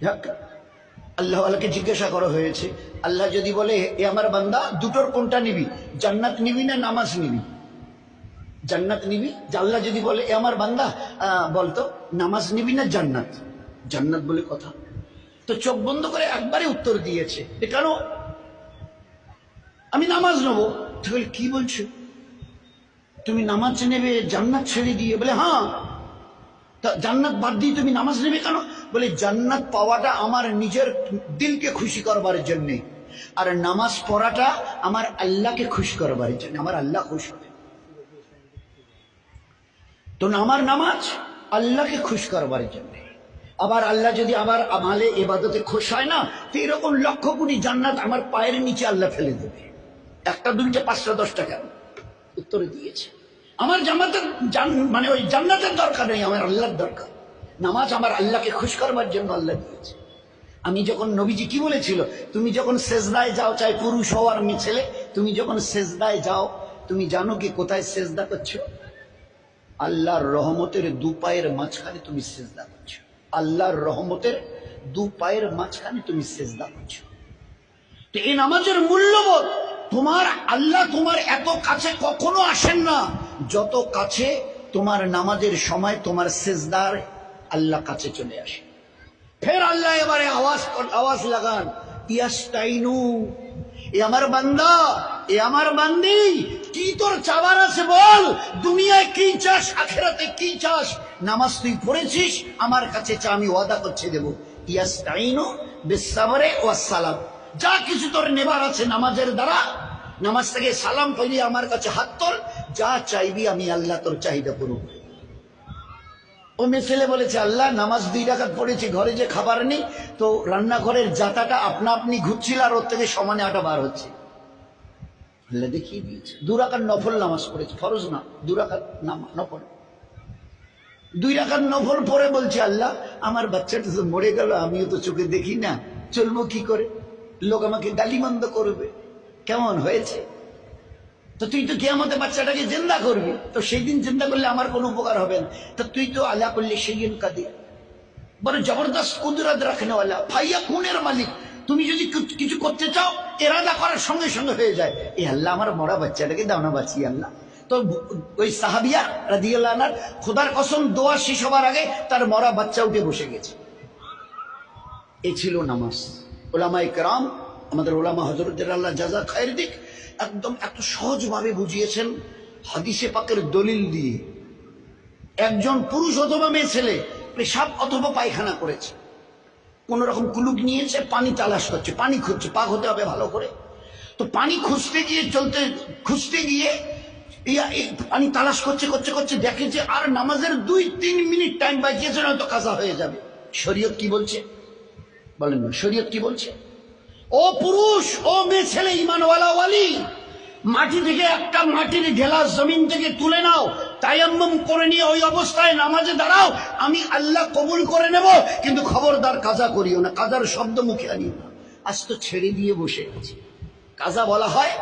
যাক, আল্লাহ আল্লাহকে জিজ্ঞাসা করা হয়েছে, আল্লাহ যদি বলে এ আমার বান্দা দুটোর কোনটা নিবি, জান্নাত নিবি না নামাজ নিবি? জান্নাত নিবি। আল্লাহ যদি বলে এ আমার বান্দা বলতো নামাজ নিবি না জান্নাত, জান্নাত বলে কথা। তো চোখ বন্ধ করে একবারে উত্তর দিয়েছে, এ কেন? আমি নামাজ নেবো। তাহলে কি বলছো, তুমি নামাজ নেবে জান্নাত ছেড়ে দিয়ে? বলে হ্যাঁ। তা জান্নাত বাদ দিয়ে তুমি নামাজ নেবে কেন? বলে জান্নাত পাওয়াটা আমার নিজের দিলকে খুশি করবার জন্য, আর নামাজ পড়াটা আমার আল্লাহকে খুশি করবার জন্য, আমার আল্লাহ খুশি হবে। তো আমার নামাজ আল্লাহকে খুশ করবার জন্য। আবার আল্লাহ যদি আবার আমালে ইবাদতে খুশ হয় না, তো এরকম লক্ষ কোটি জান্নাত আমার পায়ের নিচে আল্লাহ ফেলে দেবে। একটা দুইটা পাঁচটা 10টা কেন? উত্তরে দিয়েছে আমার জান্নাতের মানে ওই জান্নাতের দরকার নেই, আমার আল্লাহর দরকার। নামাজ আমার আল্লাহকে খুশ করবার জন্য আল্লাহ দিয়েছে। আমি যখন, নবীজি কি বলেছিল, তুমি যখন সেজদায় যাও, চাই পুরুষ হও আর ছেলে, তুমি যখন সেজদায় যাও, তুমি জানো কি কোথায় সেজদা করছো? আল্লাহর রহমতের দু পায়ের মাঝখানে তুমি সেজদা করছো। আল্লাহর রহমতের দু পায়ের মাঝখানে তুমি সেজদা করছো। তো এই নামাজের মূল্যবোধ, তোমার আল্লাহ তোমার এত কাছে কখনো আসেন না যত কাছে তোমার নামাজের সময় তোমার সেজদার আল্লাহ কাছে চলে আসে। ফের আল্লাহ এবারে আওয়াজ লাগান, ইয়াস্তাইনু, এ আমার বান্দা, এ আমার বান্দি, কি তোর চাবার আছে বল? দুনিয়ায় কি চাস, আখিরাতে কি চাস? নামাজ তুই পড়েছিস, আমার কাছে চা, আমি ওয়াদা করছে দেব। ইয়াস্তাইনু বিসসাবরে ওয়াস সালাম, যা কিছু তোর নেবার আছে নামাজের দ্বারা, নামাজ থেকে সালাম পেয়ে আমার কাছে হাত তোল, যা চাইবি আমি আল্লাহ তোর চাহিদা করব। ও মেয়ে ছেলে বলেছে, আল্লাহ নামাজ 2 রাকাত পড়েছি, ঘরে যে খাবার নেই, তো রান্নাঘরের জাতাটা আপনা আপনি ঘুরছিল আর ওর থেকে সমানে আটা বার হচ্ছে। আল্লাহ দেখিয়ে দিয়েছে 2 রাকাত নফল নামাজ পড়েছে, ফরজ না, 2 রাকাত নফল। 2 রাকাত নফল পড়ে বলছে, আল্লাহ আমার বাচ্চাটা তো মরে গেল, আমিও তো চোখে দেখি না, চলবো কি করে? লোক আমাকে গালিমন্দ করবে। কেমন হয়েছে? তো তুই তো কিয়ামতে বাচ্চাটাকে জিন্দা করবি, তো সেই দিন জিন্দা করলে আমার কোনো উপকার হবে না। তো তুই তো আলা করলে সেই কাদির, বড় জবরদস্ত কুদরত রাখনেওয়ালা, ফাইয়া খুনের মালিক। তুমি যদি কিছু করতে চাও, এরাদা করার সঙ্গে সঙ্গে হয়ে যায়। এ আল্লাহ আমার মরা বাচ্চাটাকে দাও না বাঁচিয়ে আল্লাহ। তো ওই সাহাবিয়া রাদিয়াল্লাহু আনহু খোদার কসম দোয়া শেষ হবার আগে তার মরা বাচ্চা উঠে বসে গেছে। এ ছিল নামাজ। ওলামায়ে কেরাম, আমাদের ওলামা হযরতদের আল্লাহ জাযা খায়ের দিক, একদম এত সহজভাবে বুঝিয়েছেন হাদিসে পাকের দলিল দিয়ে। একজন পুরুষ অথবা মেয়ে ছেলে পেশাব অথবা পায়খানা করেছে, কোন রকম কুলুক নিয়েছে, পানি তালাশ করছে, পানি খুঁজছে, পাক হতে হবে ভালো করে। তো পানি খুঁজতে গিয়ে পানি তালাশ করছে করছে করছে, দেখে যে আর নামাজের 2-3 মিনিট টাইম বাঁচিয়েছে, হয়তো কাজা হয়ে যাবে। শরীয়ত কি বলছে বলেন না? শরীয়ত কি বলছে? ও পুরুষ, ও মেয়ে ছেলে, ঈমানওয়ালা ওয়ালি, মাটি থেকে একটা মাটির ঢেলা জমিন থেকে তুলে নাও, তায়াম্মুম করে নিয়ে ওই অবস্থায় নামাজে দাঁড়াও, আমি আল্লাহ কবুল করে নেব, কিন্তু খবরদার কাজা করিও না, কাজার শব্দ মুখে আনিও না। আজ তো ছেড়ে দিয়ে বসে আছি। কাজা বলা হয়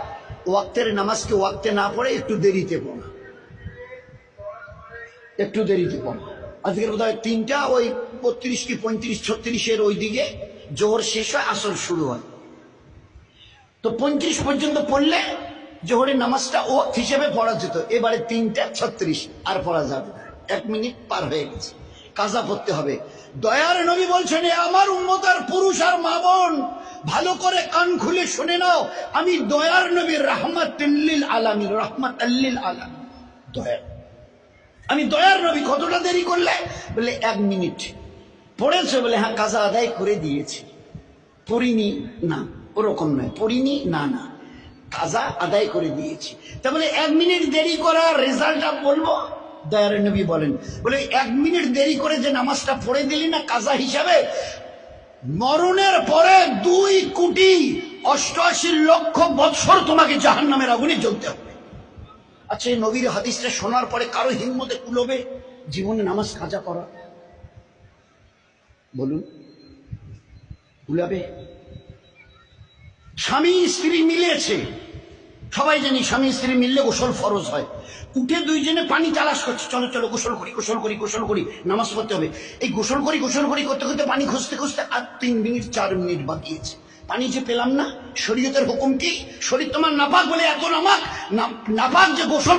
ওয়াক্তের নামাজকে ওয়াক্তে না পড়ে একটু দেরিতে পড়া, একটু দেরিতে পড়া। আজকের বোধহয় 3টা ওই 32 কি 35 36 ওই দিকে জোহর শেষ হয়, আসর শুরু হয়। তো 35 পর্যন্ত পড়লে জোহরের নামাজটা ও হিসেবে পড়া যেত। এবারে 3:36 আর পড়া যাবে না, 1 মিনিট পার হয়ে গেছে, কাজা পড়তে হবে। দয়ার নবী বলছেন, আমার উম্মত আর পুরুষ আর মা বোন, ভালো করে কান খুলে শুনে নাও, আমি দয়ার নবী, রাহমাতুল লিল আলামিন, রাহমাতুল লিল আলামিন, দয়ার, আমি দয়ার নবী। কতটা দেরি করলে? বলে 1 মিনিট। পড়েছে? বলে হ্যাঁ, কাজা আদায় করে দিয়েছি। পড়িনি? না, ওরকম নয়, পড়িনি, না না, কাজা আদায় করে দিয়েছি। তা বলে 1 মিনিট দেরি করার রেজাল্টটা বলবো? দয়ার নবী বলেন, বলে 1 মিনিট দেরি করে যে নামাজটা পড়ে দিলি না কাজা হিসাবে, মরণের পরে 2,88,00,000 বৎসর তোমাকে জাহান্নামের আগুনে জ্বলতে হবে। আচ্ছা, এই নবীর হাদিসটা শোনার পরে কারো হিম্মতে কুলবে জীবনে নামাজ কাজা করা? বলুন, কুলাবে? স্বামী স্ত্রী মিলেছে, সবাই জানি স্বামী স্ত্রী মিললে গোসল ফরজ হয়। উঠে দুইজনে পানি তালাশ করছে, চলো চলো গোসল করি গোসল করি গোসল করি, নামাজ পড়তে হবে। এই গোসল করি করতে করতে পানি খুঁজতে খুঁজতে আর 3 মিনিট 4 মিনিট বাকি আছে। পানি যে পেলাম না। শরীয়তের হুকুম কি? শরীর তোমার নাপাক বলে এত নাপাক যে গোসল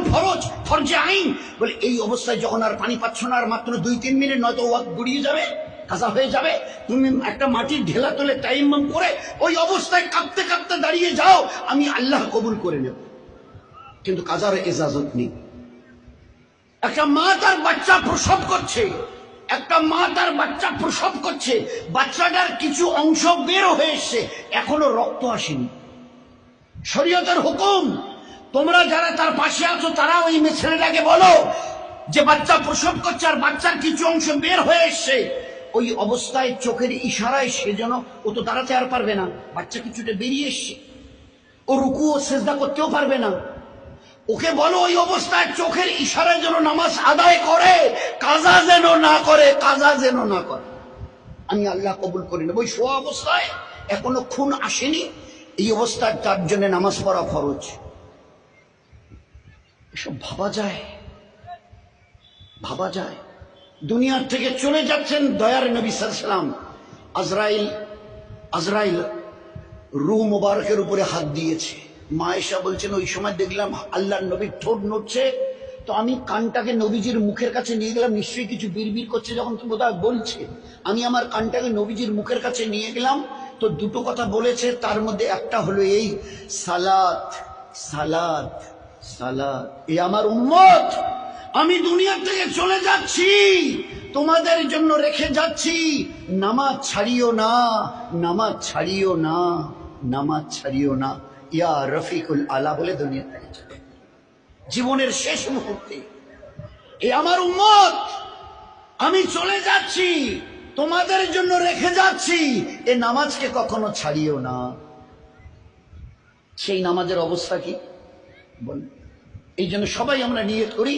ফরজে আইন বলে। এই অবস্থায় যখন আর পানি পাচ্ছ না, আর মাত্র 2-3 মিনিট, নয়তো ওয়াক্ত গড়িয়ে যাবে, কাজা হয়ে যাবে। তুমি একটা মাটির ঢেলা তোলে টাইম করে ওই অবস্থায় কাঁপতে কাঁপতে দাঁড়িয়ে যাও, আমি আল্লাহ কবুল করে নেব, কিন্তু কাজার ইজাজত নেই। একটা মা তার বাচ্চা প্রসব করছে, বাচ্চাটার কিছু অংশ বের হয়ে এসছে, এখনো রক্ত আসেনি। শরীয়তের হুকুম, তোমরা যারা তার পাশে আছো তারা ওই ছেলেটাকে বলো যে বাচ্চা প্রসব করছে আর বাচ্চার কিছু অংশ বের হয়ে এসছে, ওই অবস্থায় চোখের ইশারায় সে যেন, ও তো দাঁড়াতে আর পারবে না, বাচ্চা কিছুটা বেরিয়ে এসছে, ও রুকু ও সেজদা করতেও পারবে না, ওকে বলো ওই অবস্থায় চোখের ইশারায় যেন নামাজ আদায় করে, কাজা যেন না করে। আমি আল্লাহ কবুল করি না। ওই শোয়া অবস্থায় এখনো খুন আসেনি, এই অবস্থায় তার জন্য নামাজ পড়া ফরজ। এসব ভাবা যায়। দুনিয়ার থেকে চলে যাচ্ছেন দয়ার নবী সাল্লাল্লাহু আলাইহি ওয়াসাল্লাম। আজরাইল রূহ মুবারকের উপরে হাত দিয়েছে। মা আয়েশা বলছেন ওই সময় দেখলাম আল্লাহর নবীর ঠোঁট নড়ছে, তো আমি কানটাকে নবীজির মুখের কাছে নিয়ে গেলাম, নিশ্চয়ই কিছু বিড়বিড় করছে যখন তো বোধহয় বলছে। আমি আমার কানটাকে নবীজির মুখের কাছে নিয়ে গেলাম, তো দুটো কথা বলেছে, তার মধ্যে একটা হলো এই, সালাত সালাত সালাত। এ আমার উম্মত, আমি দুনিয়া থেকে চলে যাচ্ছি, তোমাদের জন্য রেখে যাচ্ছি, নামাজ ছাড়িও না, ইয়া রফিকুল আলা বলে দুনিয়া থেকে চলে। জীবনের শেষ মুহূর্তে এ আমার উম্মত, আমি চলে যাচ্ছি, তোমাদের জন্য রেখে যাচ্ছি, এ নামাজকে কখনো ছাড়িও না। সেই নামাজের অবস্থা কি বলেন? এই জন্য সবাই আমরা নিয়ত করি,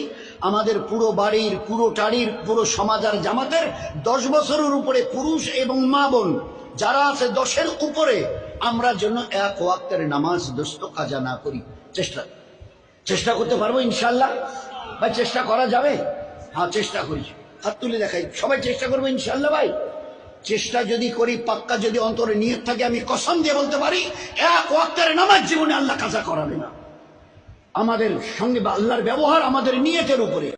আমাদের পুরো বাড়ির, পুরো টাড়ির, পুরো সমাজ আর জামাতের 10 বছরের উপরে পুরুষ এবং মা বোন যারা আছে 10-এর উপরে, আমরা যেন এক ওয়াক্তের নামাজ দোস্ত কাজা না করি। চেষ্টা করতে পারবো ইনশাল্লাহ ভাই? চেষ্টা করা যাবে? হ্যাঁ, চেষ্টা করি। হাত তুলে দেখাই, সবাই চেষ্টা করবো ইনশাল্লাহ ভাই? চেষ্টা যদি করি, পাক্কা যদি অন্তরে নিয়ত থাকে, আমি কসম দিয়ে বলতে পারি এক ওয়াক্তের নামাজ জীবনে আল্লাহ কাজা করাবে না। আমাদের সঙ্গে আল্লাহর ব্যবহার আমাদের নিয়তের উপরে।